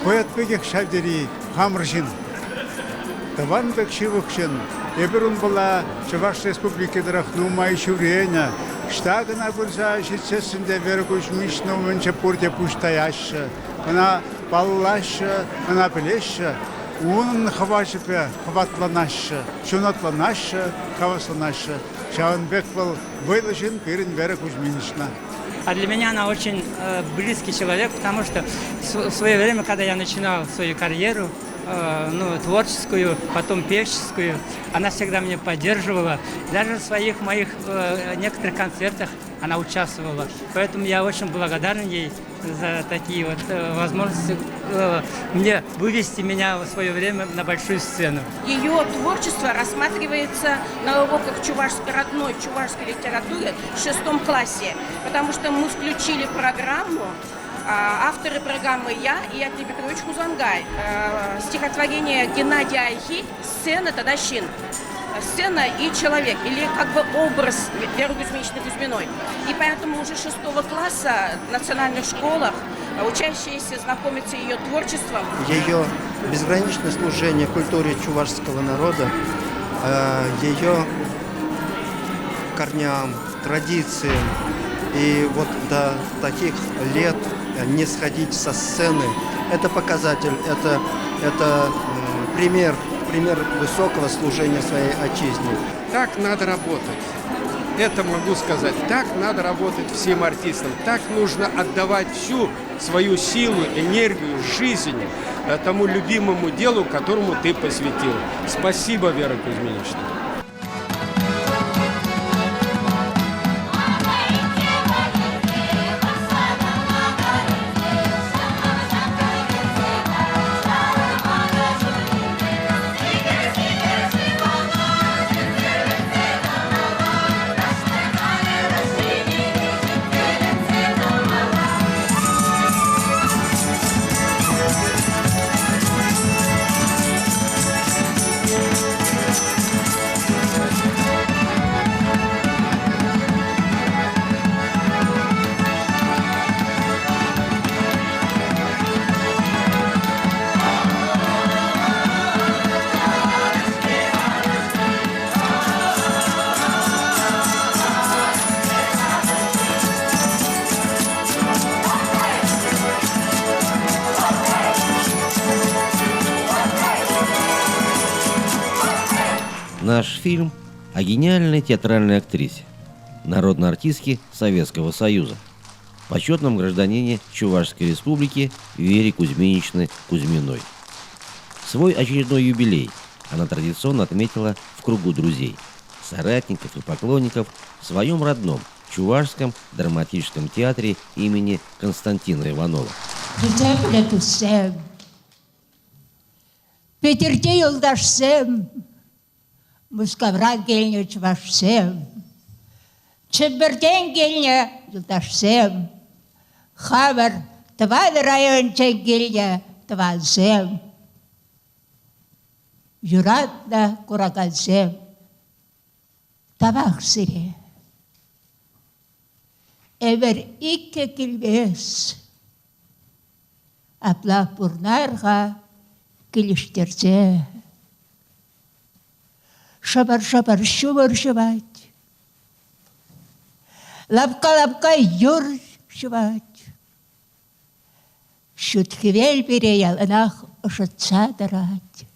Поэтбегек шавдери хамршин. Таванбек шивыкшин. Эберун была Чуваш Республикадрах нумай шурения. Штагна бурза шитсесінде вергуш мишну менче пурте пуштаяща. Она баллаща, она плеща. Он хавашипе, хаватланаша, шунатланаша, хавасланаша. Шаунбек был выложен перед Вера Кузьминична. А для меня она очень близкий человек, потому что в свое время, когда я начинал свою карьеру, творческую, потом певческую, она всегда меня поддерживала. Даже в своих моих некоторых концертах она участвовала. Поэтому я очень благодарен ей за такие вот возможности мне вывести меня в свое время на большую сцену. Ее творчество рассматривается на уроках родной чувашской литературы в 6 классе, потому что мы включили программу. Авторы программы я и Ятли Петрович Хузангай. Стихотворение Геннадия Айхи «Сцена Тадащин». Сцена и человек, или как бы образ Веры Кузьминичны Кузьминой. И поэтому уже 6 класса в национальных школах учащиеся знакомятся ее творчеством. Ее безграничное служение культуре чувашского народа, ее корням, традициям. И вот до таких лет не сходить со сцены, это показатель, это пример высокого служения своей отчизне. Так надо работать. Это могу сказать. Так надо работать всем артистам. Так нужно отдавать всю свою силу, энергию, жизнь тому любимому делу, которому ты посвятил. Спасибо, Вера Кузьминична. Наш фильм о гениальной театральной актрисе, народной артистке Советского Союза, почетном гражданине Чувашской Республики Вере Кузьминичны Кузьминой. Свой очередной юбилей она традиционно отметила в кругу друзей, соратников и поклонников в своем родном Чувашском драматическом театре имени Константина Иванова. Петерде юлдашсем, Мускаврат гельне чувашсем, Чеберден гельне юлдашсем, Хабар твад райончек гельне твазем, Юратна курагазем, Табах сире. Эвер икке килбес, Апла пурнарга килиштерзе. Шабар-шабар шубар-шубать. Лапка-лапка юр-шубать. Шутхивель переял, анах ошатца дарать.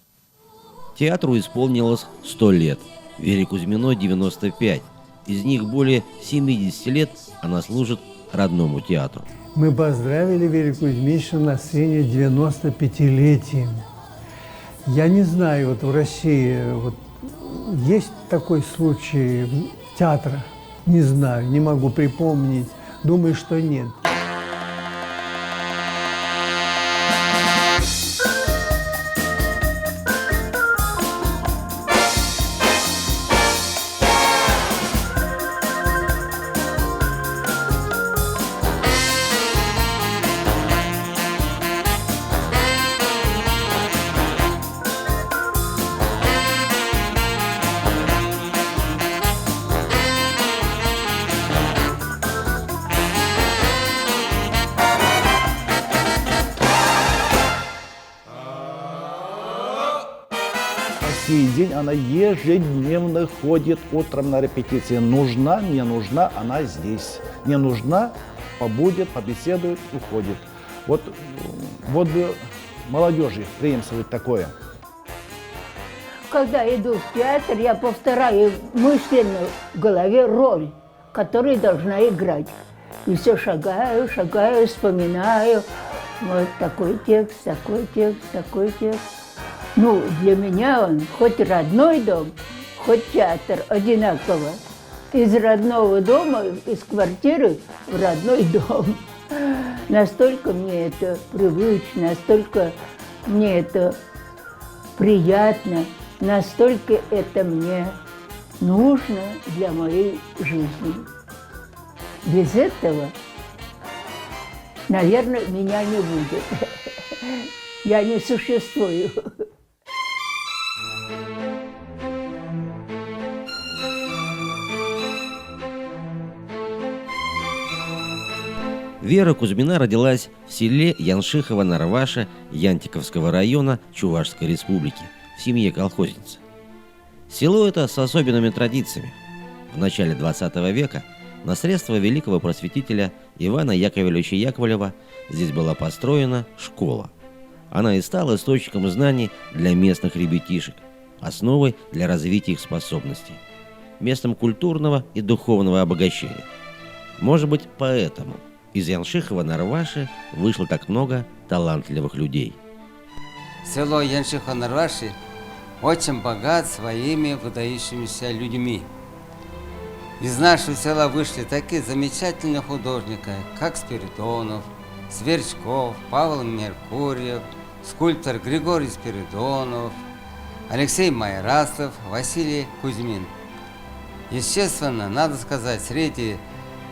Театру исполнилось 100 лет, Вере Кузьминой 95. Из них более 70 лет она служит родному театру. Мы поздравили Веру Кузьминичну на сцене 95-летием. Я не знаю, вот в России есть такой случай театра? Не знаю, не могу припомнить. Думаю, что нет. сей день она ежедневно ходит утром на репетиции. Нужна, не нужна, она здесь. Не нужна, побудет, побеседует, уходит. Вот молодежи преемствует такое. Когда иду в театр, я повторяю мысленно в голове роль, которую должна играть. И все шагаю, вспоминаю. Вот такой текст, такой текст, такой текст. Ну, для меня он хоть родной дом, хоть театр одинаково. Из родного дома, из квартиры в родной дом. Настолько мне это привычно, настолько мне это приятно, настолько это мне нужно для моей жизни. Без этого, наверное, меня не будет. Я не существую. Вера Кузьмина родилась в селе Яншихово-Нарваша Янтиковского района Чувашской республики в семье колхозницы. Село это с особенными традициями. В начале 20 века на средства великого просветителя Ивана Яковлевича Яковлева здесь была построена школа. Она и стала источником знаний для местных ребятишек, основой для развития их способностей, местом культурного и духовного обогащения. Может быть, поэтому из Яншихова-Нарваши вышло так много талантливых людей. Село Яншихова-Нарваши очень богат своими выдающимися людьми. Из нашего села вышли такие замечательные художники, как Спиридонов, Сверчков, Павел Меркурьев, скульптор Григорий Спиридонов, Алексей Майрасов, Василий Кузьмин. Естественно, надо сказать, среди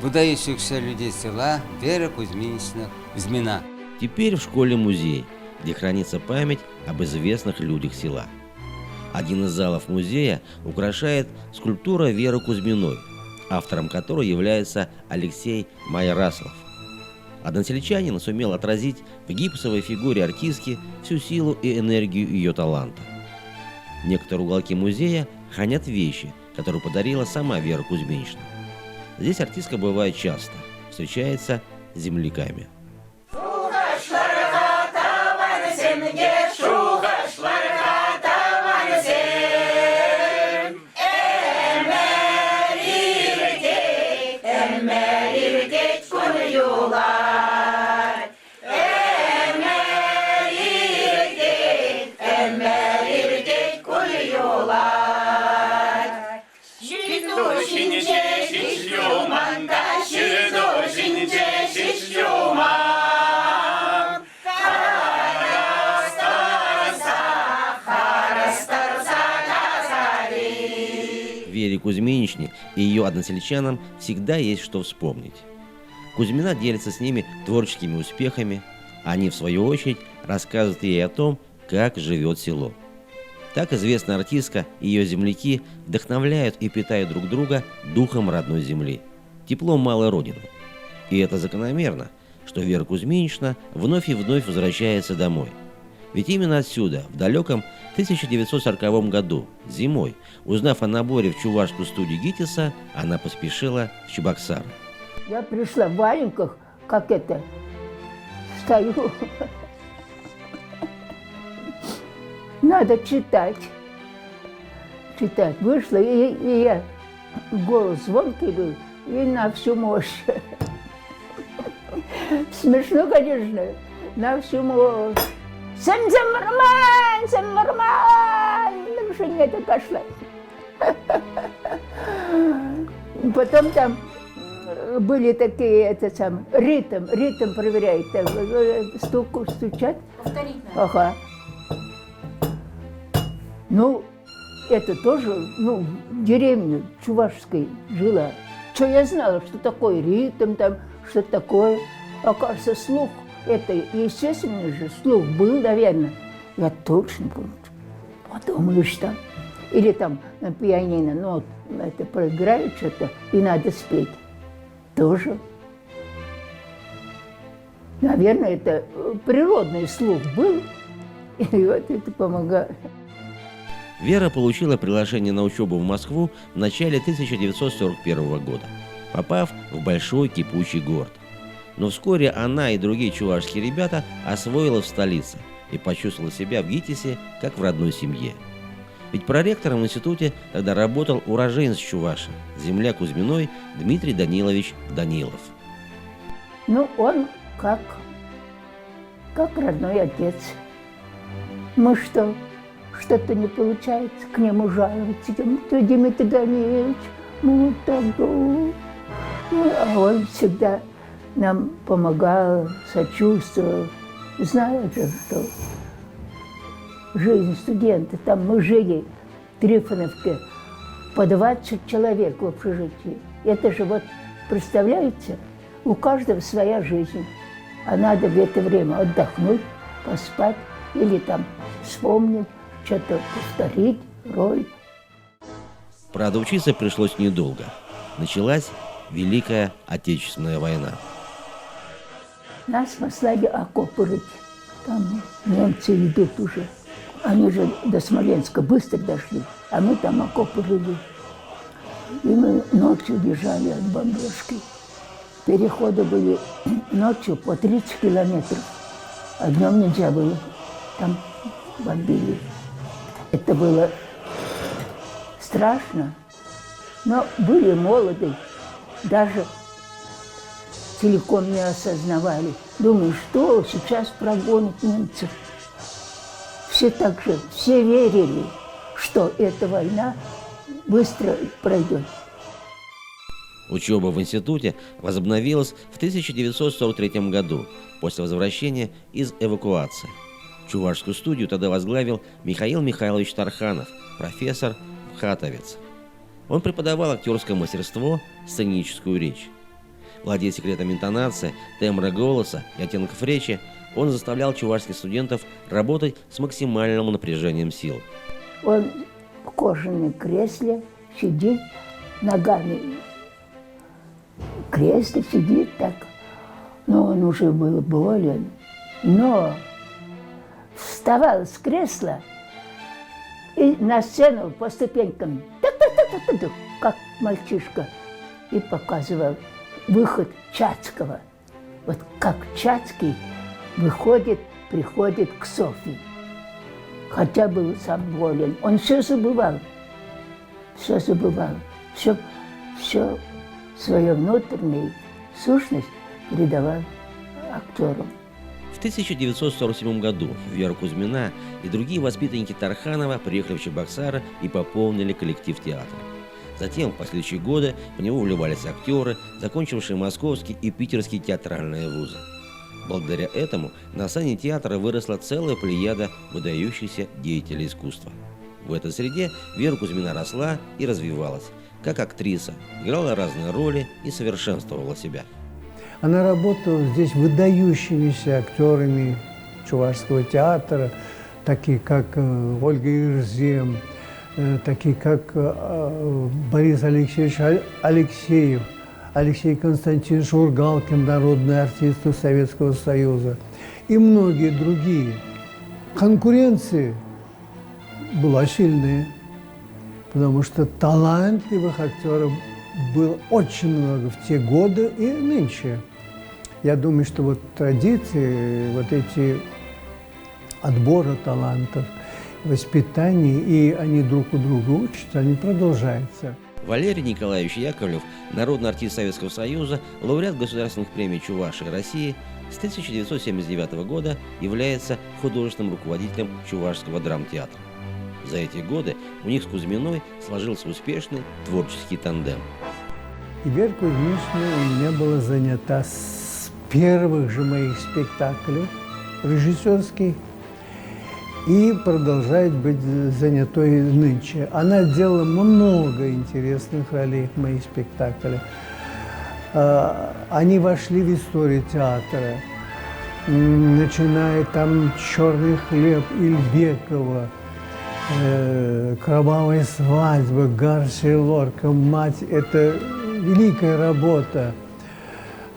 выдающихся людей села Вера Кузьминична Кузьмина. Теперь в школе музей, где хранится память об известных людях села. Один из залов музея украшает скульптура Веры Кузьминой, автором которой является Алексей Майраслов. Односельчанин сумел отразить в гипсовой фигуре артистки всю силу и энергию ее таланта. Некоторые уголки музея хранят вещи, которые подарила сама Вера Кузьминична. Здесь артистка бывает часто, встречается с земляками. Вере Кузьминичне и ее односельчанам всегда есть что вспомнить. Кузьмина делится с ними творческими успехами, а они, в свою очередь, рассказывают ей о том, как живет село. Так известная артистка и ее земляки вдохновляют и питают друг друга духом родной земли, теплом малой родины. И это закономерно, что Вера Кузьминична вновь и вновь возвращается домой. Ведь именно отсюда, в далеком 1940 году, зимой, узнав о наборе в чувашскую студию ГИТИСа, она поспешила в Чебоксары. Я пришла в валенках, как это, стою. Надо читать. Читать. Вышла, и я, голос звонкий был, и на всю мощь. Смешно, конечно, на всю мощь. Сам-сам-марман, сам-марман, нарушение это кашля. Потом там были такие, ритм проверяют, стучат. Ага. Ну, это тоже, в деревне чувашской жила. Что я знала, что такое ритм там, что такое. Оказывается, слух, это естественно же, слух был, наверное. Я точно помню. Подумаешь там. Или там на пианино, это проиграют что-то, и надо спеть. Тоже. Наверное, это природный слух был, и вот это помогает. Вера получила приглашение на учебу в Москву в начале 1941 года, попав в большой кипучий город. Но вскоре она и другие чувашские ребята освоилась в столице и почувствовала себя в ГИТИСе как в родной семье. Ведь проректором в институте тогда работал уроженец Чуваши, земляк Кузьминой Дмитрий Данилович Данилов. Ну, он как родной отец. Мы что-то не получается, к нему жаловаться. Дмитрий Данилович, мы вот так, ну, а он всегда нам помогал, сочувствовал. Знаю же, что жизнь студента, там мы жили в Трифоновке по 20 человек в общежитии. Это же вот, представляете, у каждого своя жизнь. А надо в это время отдохнуть, поспать или там вспомнить, что-то повторить, роль. Правда, учиться пришлось недолго. Началась Великая Отечественная война. Нас послали окопы рыть. Там немцы идут уже. Они же до Смоленска быстро дошли, а мы там окопы рыли. И мы ночью бежали от бомбежки. Переходы были ночью по 30 километров, а днем нельзя было. Там бомбили. Это было страшно, но были молоды, даже целиком не осознавали. Думаю, что сейчас прогонят немцев. Все так же, все верили, что эта война быстро пройдет. Учеба в институте возобновилась в 1943 году, после возвращения из эвакуации. Чувашскую студию тогда возглавил Михаил Михайлович Тарханов, профессор, хатовец. Он преподавал актерское мастерство, сценическую речь. Владея секретом интонации, тембра голоса и оттенков речи, он заставлял чувашских студентов работать с максимальным напряжением сил. Он в кожаном кресле сидит, ногами в кресле сидит так. Но он уже был болен. Но вставал с кресла и на сцену по ступенькам, как мальчишка, и показывал выход Чацкого. Вот как Чацкий приходит к Софье. Хотя был сам болен. Он все забывал. Все свою внутреннюю сущность передавал актерам. В 1947 году Вера Кузьмина и другие воспитанники Тарханова приехали в Чебоксары и пополнили коллектив театра. Затем, в последующие годы, в него вливались актеры, закончившие московские и питерские театральные вузы. Благодаря этому на сцене театра выросла целая плеяда выдающихся деятелей искусства. В этой среде Вера Кузьмина росла и развивалась. Как актриса, играла разные роли и совершенствовала себя. Она работала здесь выдающимися актерами Чувашского театра, такие как Ольга Ирзем, такие как Борис Алексеевич Алексеев, Алексей Константинович Ургалкин, народный артист Советского Союза, и многие другие. Конкуренция была сильная, потому что талантливых актеров было очень много в те годы и нынче. Я думаю, что вот традиции, вот эти отбора талантов, воспитания, и они друг у друга учатся, они продолжаются. Валерий Николаевич Яковлев, народный артист Советского Союза, лауреат государственных премий Чувашии и России, с 1979 года является художественным руководителем Чувашского драмтеатра. За эти годы у них с Кузьминой сложился успешный творческий тандем. И Вера Кузьминична у меня была занята с первых же моих спектаклей режиссерских и продолжает быть занятой нынче. Она делала много интересных ролей в моих спектаклях. Они вошли в историю театра, начиная там «Черный хлеб» Ильбекова, «Кровавая свадьба», Гарсия Лорка, «Мать» – это великая работа.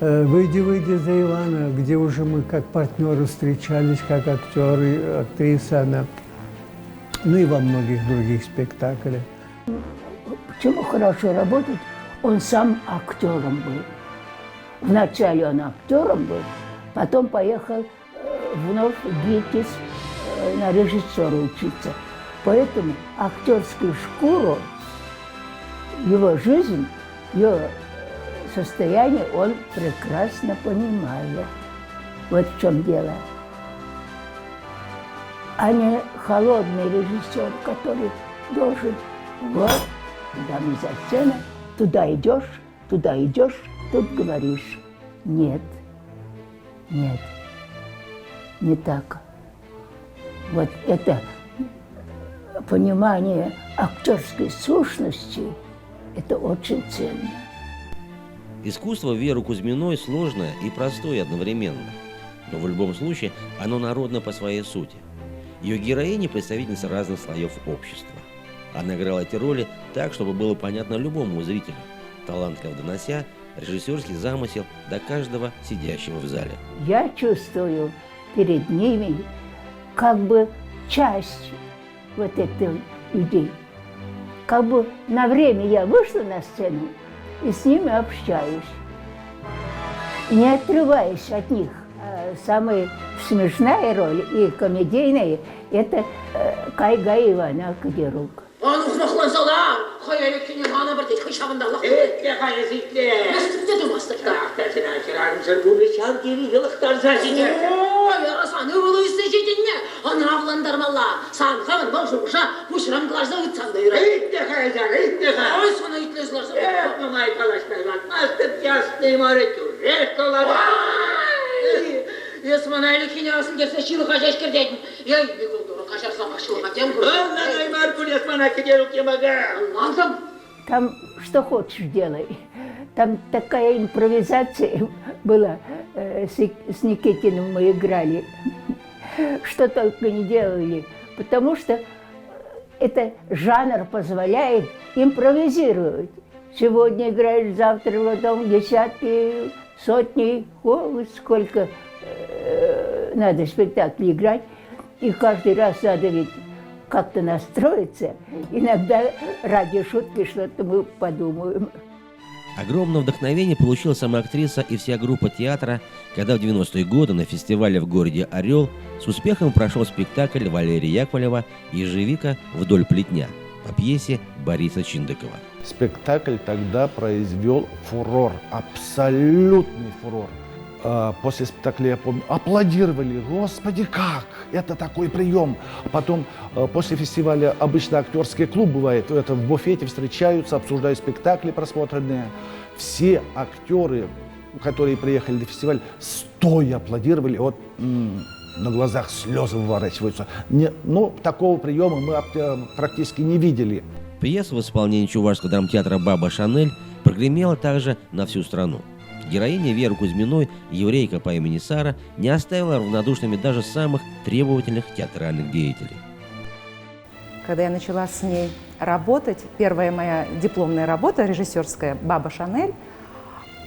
«Выйди за Ивана», где уже мы как партнеры встречались, как актеры, актриса, она ну и во многих других спектаклях. Почему хорошо работать? Он сам актером был. Вначале он актером был, потом поехал вновь в ГИТИС на режиссера учиться. Поэтому актерскую шкуру, его жизнь, ее состояние он прекрасно понимает. Вот в чем дело. А не холодный режиссер, который должен, вот, туда мизансцена, туда идешь, тут говоришь. Нет, нет, не так. Вот это понимание актерской сущности, это очень ценно. Искусство Веры Кузьминой сложное и простое одновременно. Но в любом случае оно народно по своей сути. Ее героиня – представительница разных слоев общества. Она играла эти роли так, чтобы было понятно любому зрителю, талантливо донося режиссерский замысел до каждого сидящего в зале. Я чувствую перед ними как бы часть вот этой людей. Как бы на время я вышла на сцену и с ними общаюсь, не отрываясь от них. Самая смешная роль и комедийная – это Кайгай Ивана Кадирук. Он узмахлансалар, hayal ettiğini bana bir tek hışabındallık. Etle hayazikle. Nasıl tüpte durmazdık da? Aktasına kirarımsın bu bıçak gibi yılıktar zazice. Ooo, yarasa ne bunu isteyecektin ne? Onu avlandırmalla. Sen hemen başvuruşa bu şıram kılaşda gitsen de yürü. Etle hayazak, etle hayazak. Ay sana itleslersin. Yapmam arkadaşlar bak. Nasıl yaslı imaret yok. Rest olalım. Esmanaylı kinyasın gelse şilı kaçaş kirdeydin. Ya bir kulduğunu kaçarsa başlığa tem kurdu. Allah aymar kul esmanay kederuk yemaga. Allah'ım. Там что хочешь делай. Там такая импровизация была. С Никитиным мы играли. Что только не делали. Потому что это жанр позволяет импровизировать. Сегодня играешь, завтра потом десятки, сотни. О, сколько надо спектакль играть. И каждый раз надо ведь как-то настроиться. Иногда ради шутки что-то мы подумаем. Огромное вдохновение получила сама актриса и вся группа театра, когда в 90-е годы на фестивале в городе Орел с успехом прошел спектакль Валерия Яковлева «Ежевика вдоль плетня» по пьесе Бориса Чиндыкова. Спектакль тогда произвел фурор, абсолютный фурор. После спектакля, я помню, аплодировали. Господи, как? Это такой прием. Потом, после фестиваля, обычно актерский клуб бывает, это в буфете встречаются, обсуждают спектакли просмотренные. Все актеры, которые приехали на фестиваль, стоя аплодировали. Вот на глазах слезы выворачиваются. Но такого приема мы практически не видели. Пьеса в исполнении Чувашского драмтеатра «Баба Шанель» прогремела также на всю страну. Героиня Веры Кузьминой, еврейка по имени Сара, не оставила равнодушными даже самых требовательных театральных деятелей. Когда я начала с ней работать, первая моя дипломная работа режиссерская «Баба Шанель»,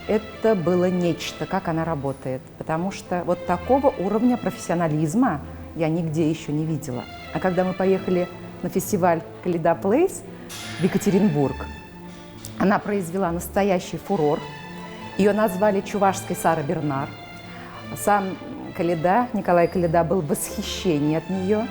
это было нечто, как она работает. Потому что вот такого уровня профессионализма я нигде еще не видела. А когда мы поехали на фестиваль «Каледа Плейс» в Екатеринбург, она произвела настоящий фурор. Ее назвали чувашской Сара Бернар. Сам Каледа, Николай Каледа, был в восхищении от нее.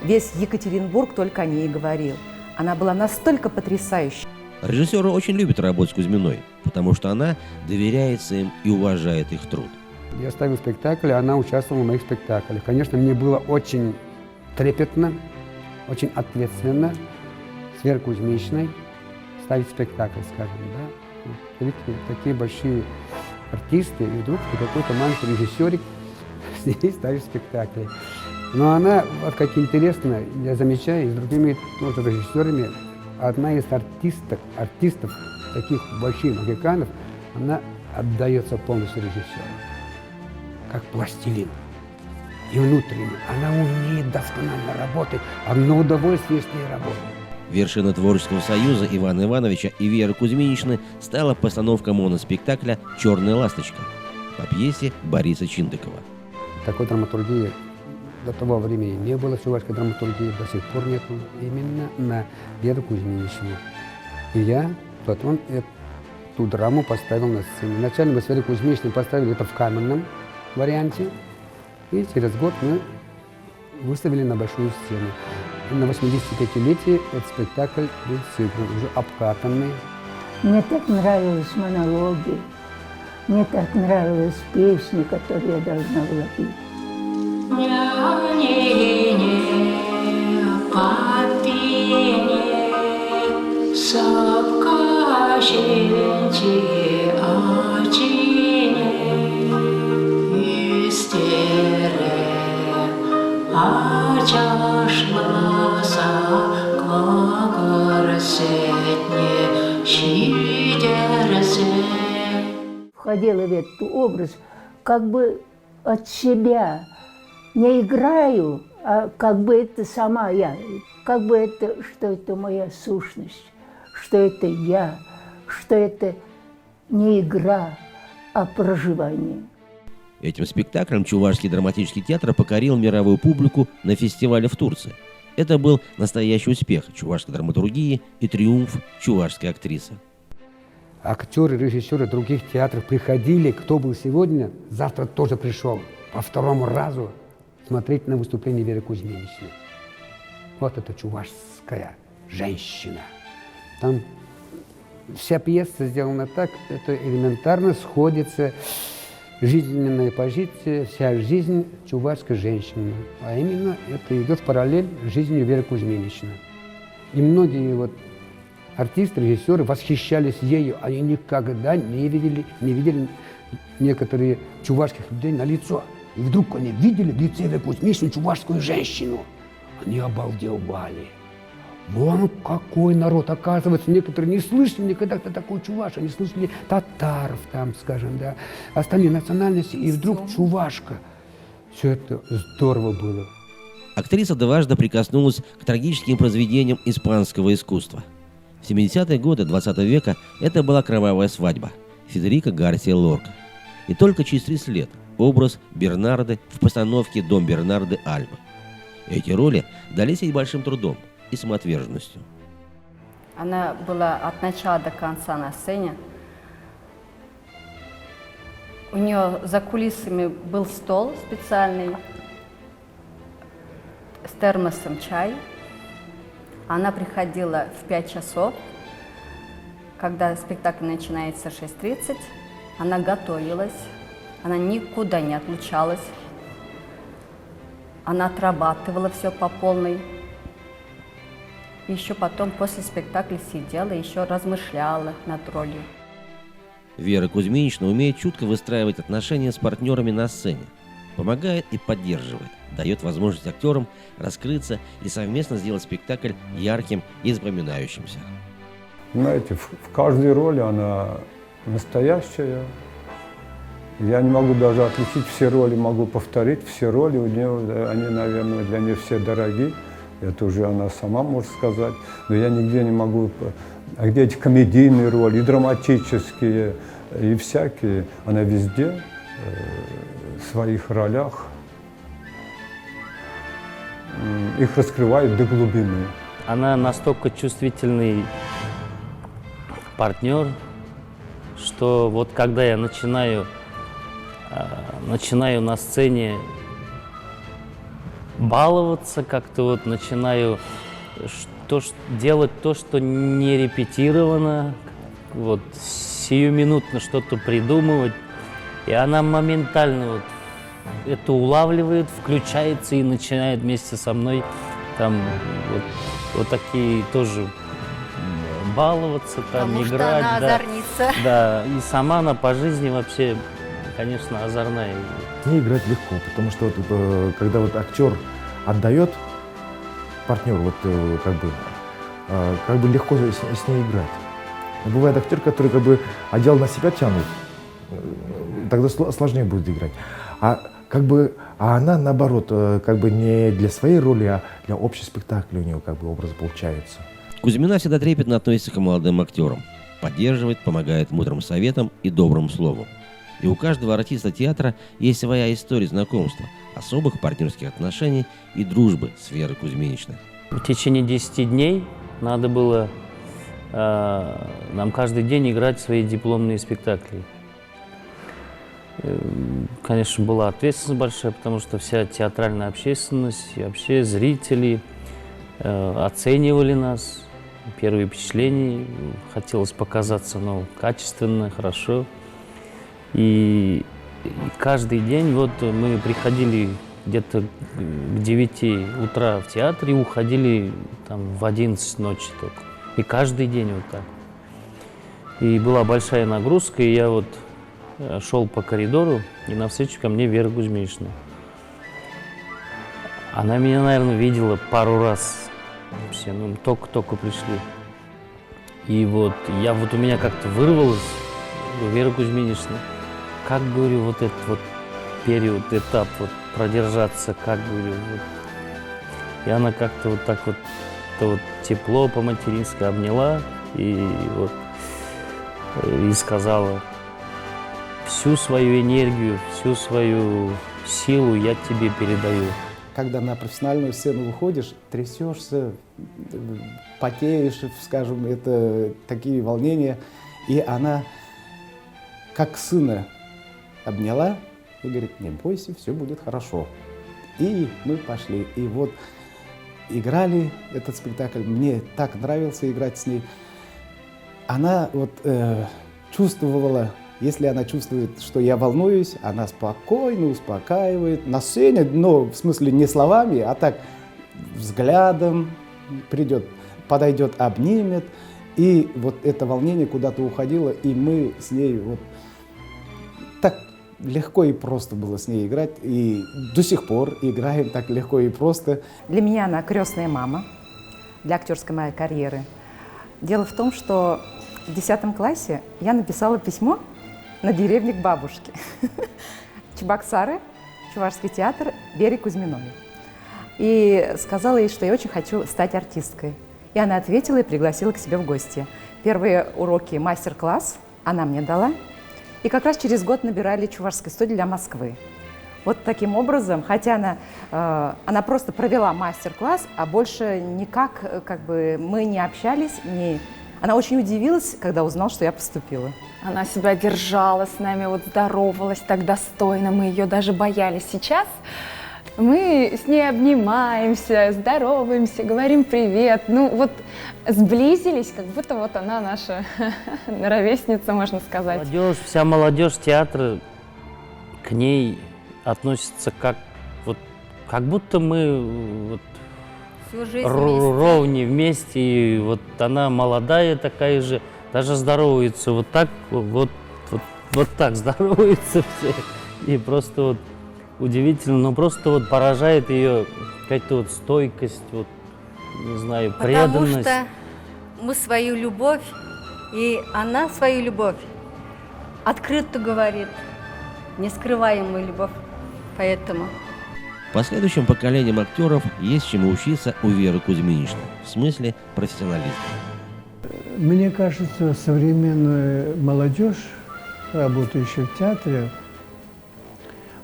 Весь Екатеринбург только о ней и говорил. Она была настолько потрясающей. Режиссеры очень любят работать с Кузьминой, потому что она доверяется им и уважает их труд. Я ставил спектакль, она участвовала в моих спектаклях. Конечно, мне было очень трепетно, очень ответственно с Верой Кузьмичной ставить спектакль, скажем, да. Видите, такие большие артисты, и вдруг какой-то маленький режиссерик с ней ставит спектакли. Но она, вот как интересно, я замечаю, и с другими тоже режиссерами, одна из артистов, таких больших магиканов, она отдается полностью режиссеру, как пластилин. И внутренне. Она умеет досконально работать, одно удовольствие с ней работать. Вершина творческого союза Ивана Ивановича и Веры Кузьминичны стала постановка моноспектакля «Черная ласточка» по пьесе Бориса Чиндыкова. Такой драматургии до того времени не было чувашской драматургии, до сих пор нету, именно на Веру Кузьминичну. И я потом эту драму поставил на сцене. Вначале мы с Верой Кузьминичной поставили это в камерном варианте, и через год мы выставили на большую сцену. И на 85-летие этот спектакль был сыгран, уже обкатанный. Мне так нравились монологи, мне так нравились песни, которые я должна была петь. Входила в этот образ как бы от себя. Не играю, а как бы это сама я. Как бы это, что это моя сущность, что это я, что это не игра, а проживание. Этим спектаклем Чувашский драматический театр покорил мировую публику на фестивале в Турции. Это был настоящий успех чувашской драматургии и триумф чувашской актрисы. Актеры, режиссеры других театров приходили, кто был сегодня, завтра тоже пришел по второму разу смотреть на выступление Веры Кузьминичны. Вот это чувашская женщина. Там вся пьеса сделана так, это элементарно сходится жизненная позиция, вся жизнь чувашской женщины. А именно это идет в параллель с жизнью Веры Кузьминичны. И многие вот артисты, режиссеры восхищались ею, они никогда не видели некоторые чувашских людей на лицо. И вдруг они видели в лице Веры Кузьминичны чувашскую женщину. Они обалдевали. Вон какой народ, оказывается, некоторые не слышали никогда, кто такой чуваш, они слышали татаров там, скажем, да, остальные национальности, и вдруг чувашка. Все это здорово было. Актриса дважды прикоснулась к трагическим произведениям испанского искусства. В 70-е годы 20 века это была «Кровавая свадьба» Федерико Гарсия Лорка. И только через 30 лет образ Бернарды в постановке «Дом Бернарды» Альбы. Эти роли дались ей большим трудом и самоотверженностью. Она была от начала до конца на сцене. У нее за кулисами был стол специальный с термосом чай. Она приходила в 5 часов, когда спектакль начинается в 6:30. Она готовилась, она никуда не отлучалась. Она отрабатывала все по полной. Еще потом, после спектакля, сидела, еще размышляла над ролью. Вера Кузьминична умеет чутко выстраивать отношения с партнерами на сцене, помогает и поддерживает, дает возможность актерам раскрыться и совместно сделать спектакль ярким и запоминающимся. Знаете, в каждой роли она настоящая. Я не могу даже отличить все роли, могу повторить все роли. У нее, они, наверное, для нее все дороги. Это уже она сама может сказать. Но я нигде не могу... А где эти комедийные роли, и драматические, и всякие. Она везде, в своих ролях, их раскрывает до глубины. Она настолько чувствительный партнер, что вот когда я начинаю на сцене баловаться, как-то вот начинаю делать то, что не репетировано, вот сиюминутно что-то придумывать, и она моментально вот это улавливает, включается и начинает вместе со мной там вот такие тоже баловаться, там потому играть. Что она озорница. Да, и сама она по жизни вообще, конечно, озорная. Не играть легко, потому что вот, когда вот актер отдает партнеру, вот как бы легко с ней играть. Но бывает актер, который как бы одеял на себя тянут, тогда сложнее будет играть. А она наоборот, как бы не для своей роли, а для общего спектакля у нее как бы образ получается. Кузьмина всегда трепетно относится к молодым актерам, поддерживает, помогает мудрым советам и добрым словом. И у каждого артиста театра есть своя история знакомства, особых партнерских отношений и дружбы с Верой Кузьминичной. В течение 10 дней надо было нам каждый день играть свои дипломные спектакли. Конечно, была ответственность большая, потому что вся театральная общественность и вообще зрители оценивали нас. Первые впечатления, хотелось показаться качественно, хорошо. И каждый день вот мы приходили где-то к 9 утра в театр и уходили там в 11 ночи только. И каждый день вот так. И была большая нагрузка, и я вот шел по коридору, и навстречу ко мне Вера Кузьминична. Она меня, наверное, видела пару раз вообще, только пришли. И вот у меня как-то вырвалось, Вера Кузьминична, как, говорю, вот этот вот период, этап вот продержаться, как, говорю, вот. И она как-то вот так вот, тепло по-матерински обняла и сказала: всю свою энергию, всю свою силу я тебе передаю. Когда на профессиональную сцену выходишь, трясешься, потеешь, скажем, это такие волнения. И она как сына обняла и говорит: не бойся, все будет хорошо. И мы пошли. И вот играли этот спектакль. Мне так нравился играть с ней. Она чувствовала, если она чувствует, что я волнуюсь, она спокойно успокаивает. На сцене, в смысле не словами, а так взглядом подойдет, обнимет. И вот это волнение куда-то уходило, и мы с ней так легко и просто было с ней играть. И до сих пор играем так легко и просто. Для меня она крестная мама для актерской моей карьеры. Дело в том, что в 10 классе я написала письмо на деревне к бабушке. Чебоксары, Чувашский театр, Вере Кузьминой. И сказала ей, что я очень хочу стать артисткой. И она ответила и пригласила к себе в гости. Первые уроки, мастер-класс она мне дала. И как раз через год набирали Чувашской студии для Москвы. Вот таким образом, хотя она просто провела мастер-класс, а больше никак мы не общались. Она очень удивилась, когда узнала, что я поступила. Она себя держала с нами, здоровалась так достойно, мы ее даже боялись. Сейчас мы с ней обнимаемся, здороваемся, говорим привет. Сблизились, как будто она наша ровесница, можно сказать. Вся молодежь театра к ней относится как будто мы всю жизнь ровни вместе. И она молодая такая же, даже здоровается вот так здоровается все. И просто удивительно, но просто поражает ее какая-то стойкость, не знаю, преданность. Потому что мы свою любовь, и она свою любовь открыто говорит, нескрываемую любовь, поэтому. Последующим поколениям актеров есть чему учиться у Веры Кузьминичны, в смысле профессионализма. Мне кажется, современная молодежь, работающая в театре,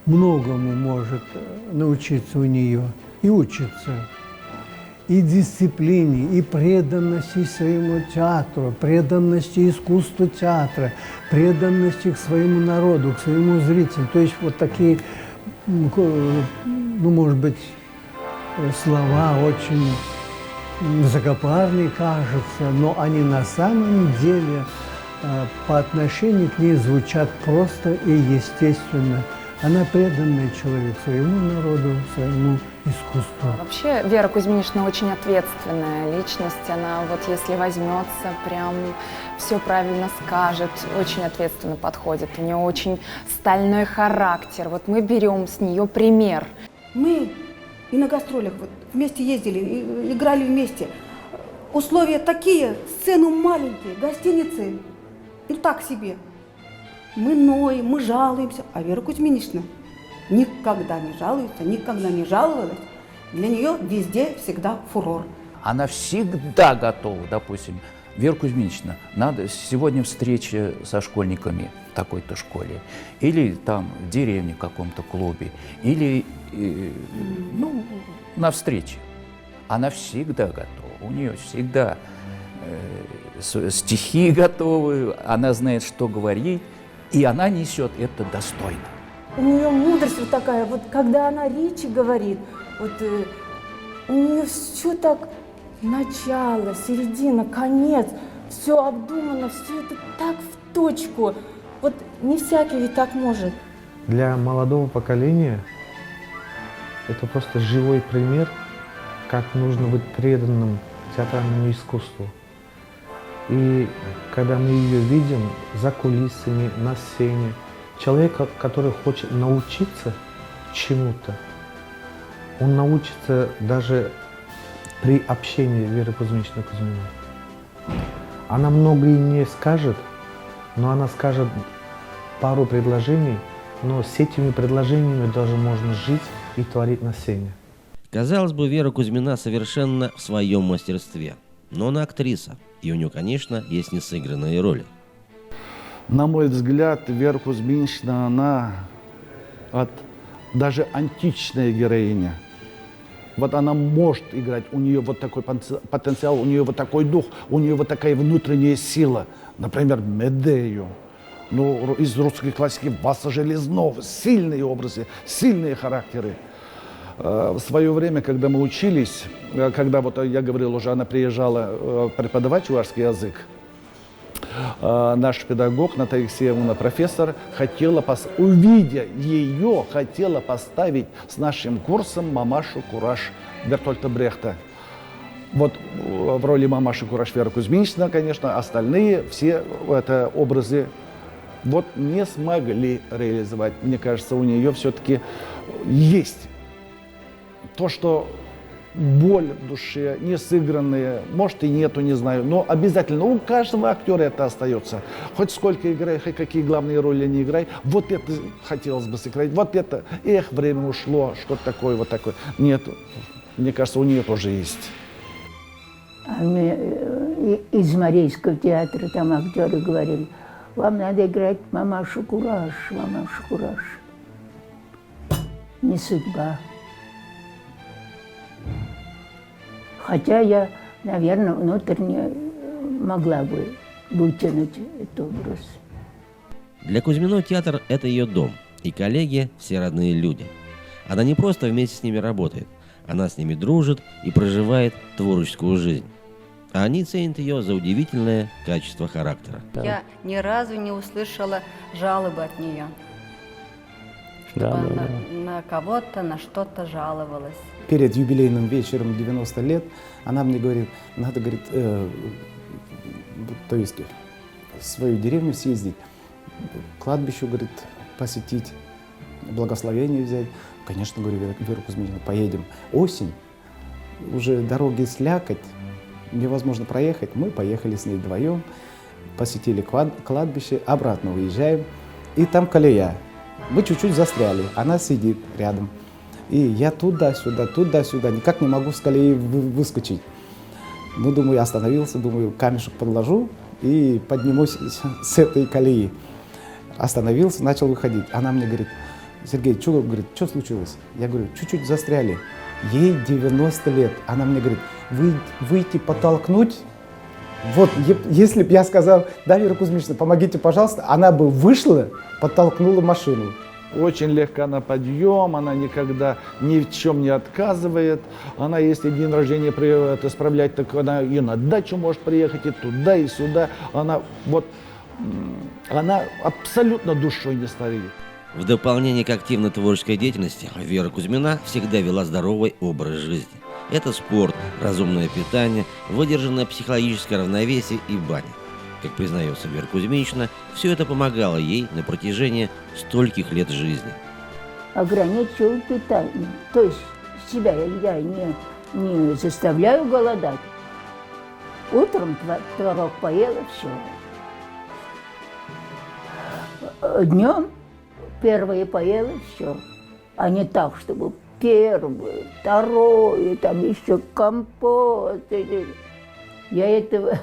многому может научиться у нее и учиться. И дисциплине, и преданности своему театру, преданности искусству театра, преданности к своему народу, к своему зрителю. То есть такие, может быть, слова очень высокопарные кажутся, но они на самом деле по отношению к ней звучат просто и естественно. Она преданный человек своему народу, своему искусству. Вообще Вера Кузьминична очень ответственная личность. Она если возьмется, прям все правильно скажет, очень ответственно подходит. У нее очень стальной характер. Мы берем с нее пример. Мы и на гастролях вместе ездили, играли вместе. Условия такие, сцены маленькие, гостиницы, так себе. Мы ноем, мы жалуемся, а Вера Кузьминична никогда не жалуется, никогда не жаловалась. Для нее везде всегда фурор. Она всегда готова, допустим, Вера Кузьминична, надо сегодня встреча со школьниками в такой-то школе, или там в деревне в каком-то клубе, или ну, на встрече. Она всегда готова, у нее всегда стихи готовы, она знает, что говорить, и она несет это достойно. У нее мудрость вот такая, вот когда она речи говорит, вот у нее все так, начало, середина, конец, все обдумано, все это так в точку. Вот не всякий ведь так может. Для молодого поколения это просто живой пример, как нужно быть преданным театральному искусству. И когда мы ее видим за кулисами, на сцене, человек, который хочет научиться чему-то, он научится даже при общении Веры Кузьминичны Кузьминой. Она многое не скажет, но она скажет пару предложений, но с этими предложениями даже можно жить и творить на сцене. Казалось бы, Вера Кузьмина совершенно в своем мастерстве. Но она актриса, и у нее, конечно, есть несыгранные роли. На мой взгляд, Вера Кузьминична, она даже античная героиня. Вот она может играть, у нее вот такой потенциал, у нее вот такой дух, у нее вот такая внутренняя сила. Например, Медею. Ну, из русской классики Васа Железнова. Сильные образы, сильные характеры. В свое время, когда мы учились, когда, вот я говорил уже, она приезжала преподавать чувашский язык, наш педагог Наталья Алексеевна, профессор, увидя ее, хотела поставить с нашим курсом мамашу Кураж Бертольта Брехта. Вот в роли мамаши Кураж Вера Кузьминична, конечно, остальные все это образы вот не смогли реализовать. Мне кажется, у нее все-таки есть то, что боль в душе, не сыгранные, может и нету, не знаю, но обязательно у каждого актера это остается. Хоть сколько играй, хоть какие главные роли не играй, вот это хотелось бы сыграть, вот это, время ушло, что-то такое, вот такое. Нет, мне кажется, у нее тоже есть. А мне из Марийского театра там актеры говорили: вам надо играть мамашу Кураж, мамашу Кураж. Не судьба. Хотя я, наверное, внутренне могла бы вытянуть этот образ. Для Кузьминой театр – это ее дом, и коллеги – все родные люди. Она не просто вместе с ними работает, она с ними дружит и проживает творческую жизнь. А они ценят ее за удивительное качество характера. Я ни разу не услышала жалобы от нее, чтобы Да, она на кого-то, на что-то жаловалась. Перед юбилейным вечером 90 лет она мне говорит, надо, говорит, то есть в свою деревню съездить, кладбище, говорит, посетить, благословение взять. Конечно, говорю, Вера Кузьминична, поедем. Осень, уже дороги слякоть, невозможно проехать. Мы поехали с ней вдвоем, посетили кладбище, обратно уезжаем, и там колея. Мы чуть-чуть застряли, она сидит рядом. И я туда-сюда, никак не могу с колеи выскочить. Ну, думаю, остановился, думаю, камешек подложу и поднимусь с этой колеи. Остановился, начал выходить. Она мне говорит: Сергей, что случилось? Я говорю, чуть-чуть застряли. Ей 90 лет. Она мне говорит, выйти подтолкнуть? Вот, если бы я сказал, да, Вера Кузьминична, помогите, пожалуйста, она бы вышла, подтолкнула машину. Очень легка на подъем, она никогда ни в чем не отказывает. Она, если день рождения справлять, так она и на дачу может приехать, и туда, и сюда. Она абсолютно душой не стареет. В дополнение к активной творческой деятельности Вера Кузьмина всегда вела здоровый образ жизни. Это спорт, разумное питание, выдержанное психологическое равновесие и баня. Как признается Вера Кузьминична, все это помогало ей на протяжении стольких лет жизни. Ограничиваю питание. То есть себя я не заставляю голодать. Утром творог поела, все. Днем первое поела, все. А не так, чтобы первое, второе, там еще компот. Я этого...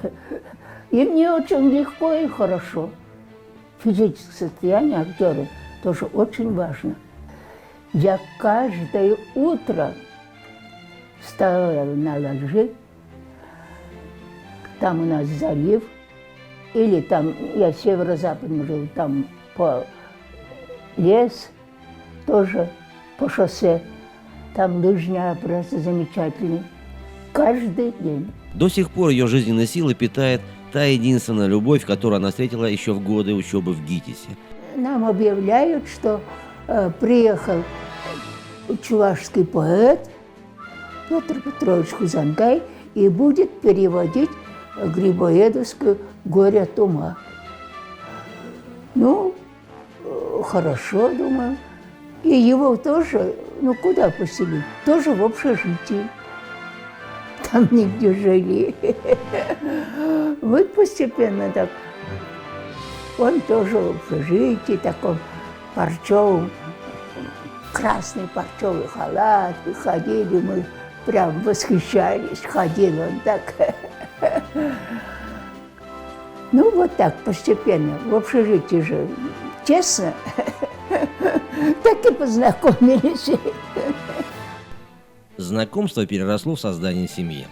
И мне очень легко и хорошо. Физическое состояние актера тоже очень важно. Я каждое утро вставала на ложи, там у нас залив, или там, я в северо-западном жил, там по лес, тоже по шоссе, там лыжня просто замечательный, каждый день. До сих пор ее жизненные силы питает та единственная любовь, которую она встретила еще в годы учебы в ГИТИСе. Нам объявляют, что приехал чувашский поэт Петр Петрович Хузангай и будет переводить Грибоедовскую «Горе от ума». Ну, хорошо, думаю. И его тоже, ну куда поселить? Тоже в общежитии. Там нигде жили. Вот постепенно так. Он тоже в общежитии, таком парчевом, красный парчевый халат. И ходили мы, прям восхищались. Ходил он так. Ну, вот так постепенно. В общежитии же тесно. Так и познакомились. Знакомство переросло в создание семьи.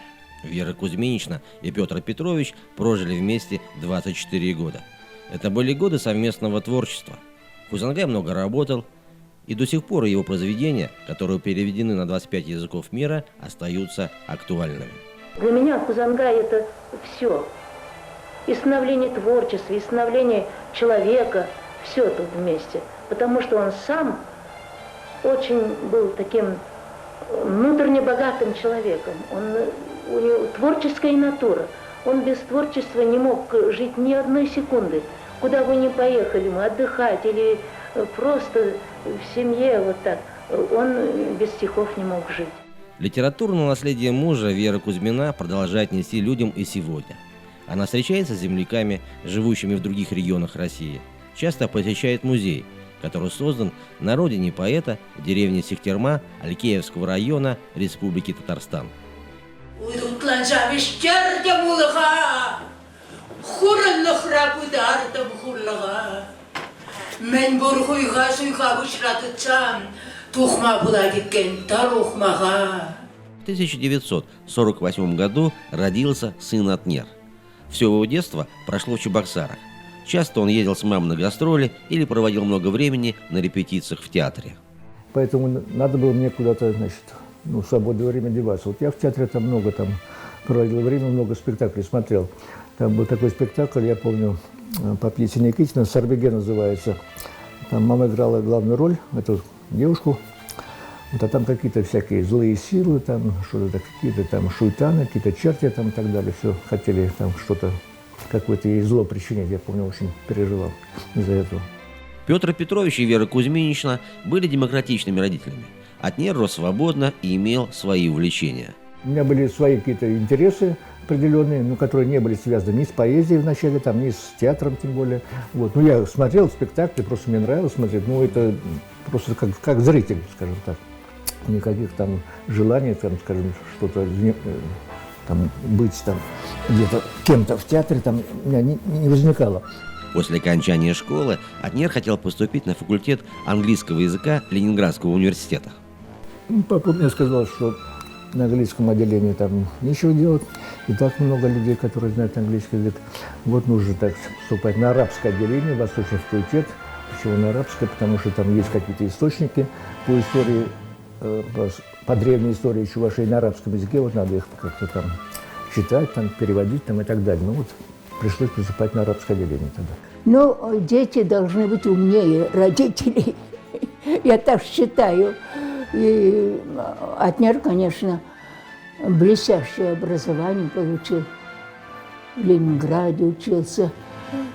Вера Кузьминична и Петр Петрович прожили вместе 24 года. Это были годы совместного творчества. Хузангай много работал, и до сих пор его произведения, которые переведены на 25 языков мира, остаются актуальными. Для меня Хузангай — это все. И становление творчества, и становление человека, все тут вместе. Потому что он сам очень был таким внутренне богатым человеком. У него творческая натура. Он без творчества не мог жить ни одной секунды. Куда бы ни поехали мы отдыхать или просто в семье вот так, он без стихов не мог жить. Литературное наследие мужа Вера Кузьмина продолжает нести людям и сегодня. Она встречается с земляками, живущими в других регионах России. Часто посещает музей, который создан на родине поэта в деревне Сехтерма Алькеевского района Республики Татарстан. В 1948 году родился сын Атнер. Все его детство прошло в Чебоксарах. Часто он ездил с мамой на гастроли или проводил много времени на репетициях в театре. Поэтому надо было мне куда-то, значит, в свободное время деваться. Вот я в театре там много проводил время, много спектаклей смотрел. Там был такой спектакль, я помню, по пьесе Никитина, «Сарбеге» называется. Там мама играла главную роль, эту девушку. Вот, а там какие-то всякие злые силы, там что-то, какие-то там шуйтаны, какие-то черти там и так далее. Все хотели там что-то, какое-то ей зло причинить. Я помню, очень переживал из-за этого. Петр Петрович и Вера Кузьминична были демократичными родителями. Атнер рос свободно и имел свои увлечения. У меня были свои какие-то интересы определенные, которые не были связаны ни с поэзией вначале, ни с театром тем более. Вот. Ну, я смотрел спектакли, просто мне нравилось смотреть. Ну, это просто как зритель, скажем так. Никаких там желаний, там, скажем, что-то там, быть там где-то кем-то в театре там у меня не возникало. После окончания школы Атнер хотел поступить на факультет английского языка Ленинградского университета. Папа мне сказал, что на английском отделении там нечего делать, и так много людей, которые знают английский язык. Вот нужно так вступать на арабское отделение, восточный факультет. Почему на арабское? Потому что там есть какие-то источники по истории, по древней истории Чувашии на арабском языке, вот надо их как-то там читать, там, переводить там, и так далее. Ну вот пришлось поступать на арабское отделение тогда. Ну, дети должны быть умнее родителей, я так считаю. И Атнер, конечно, блестящее образование получил. В Ленинграде учился.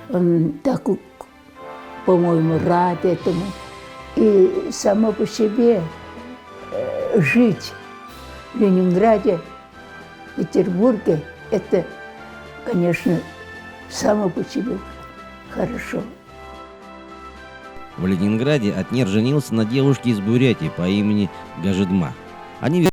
Он так, по-моему, рад этому. И само по себе жить в Ленинграде, в Петербурге, это, конечно, само по себе хорошо. В Ленинграде Атнер женился на девушке из Бурятии по имени Гажидма. Они